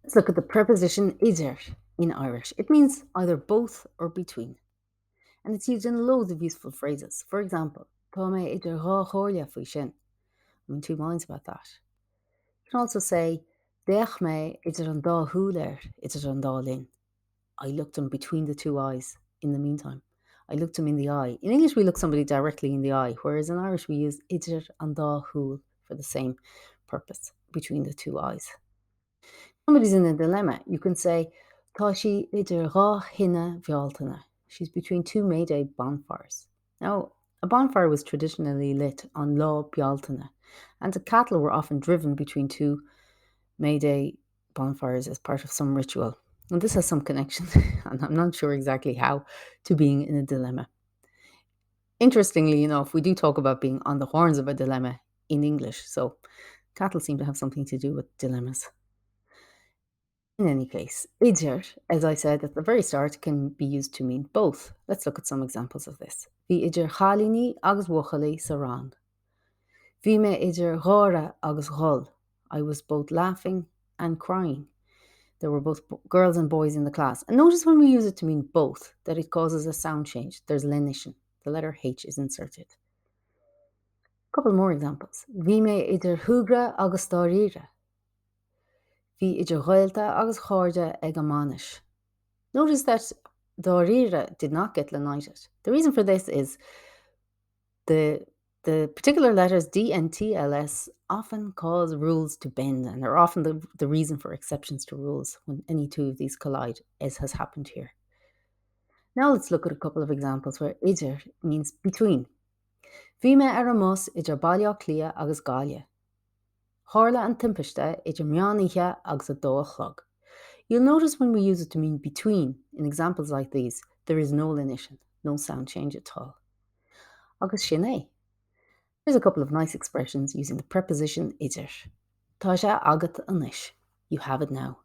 Let's look at the preposition idir in Irish. It means either both or between, and it's used in loads of useful phrases. For example, Tá mé idir dhá chomhairle faoi sin. I'm in two minds about that. You can also say, Deich mé idir an dá thuúil idir an dá linn. I looked him between the two eyes in the meantime. I looked him in the eye. In English, we look somebody directly in the eye, whereas in Irish, we use idir an dá thuúil for the same purpose, between the two eyes. Somebody's in a dilemma. You can say, Tá sí idir dhá hinne bhealtaine. She's between two May Day bonfires. Now, a bonfire was traditionally lit on Lá Bealtaine, and the cattle were often driven between two May Day bonfires as part of some ritual. And this has some connection, and I'm not sure exactly how, to being in a dilemma. Interestingly enough, we do talk about being on the horns of a dilemma in English, so cattle seem to have something to do with dilemmas. In any case, idir, as I said at the very start, can be used to mean both. Let's look at some examples of this. Bhí idir chalíní agus bhuachalaí sa rán. Bhí mé idir ghóra agus ghol. I was both laughing and crying. There were both girls and boys in the class. And notice when we use it to mean both, that it causes a sound change. There's lenition. The letter H is inserted. A couple more examples. Bhí mé idir thugra agus dáríre. Bhí idir ghailta agus cháirde ag amánis. Notice that dáríre did not get lenited. The reason for this is the particular letters D and TLS often cause rules to bend, and they're often the reason for exceptions to rules when any two of these collide, as has happened here. Now let's look at a couple of examples where idir means between. Bhí mé ar amos idir bailíoch lia agus gáile. Tharla an timpiste idir meánaithe agus a dó chlog. You'll notice when we use it to mean between, in examples like these, there is no lenition, no sound change at all. Agus sin é. Here's a couple of nice expressions using the preposition idir. Tá sé agat anois. You have it now.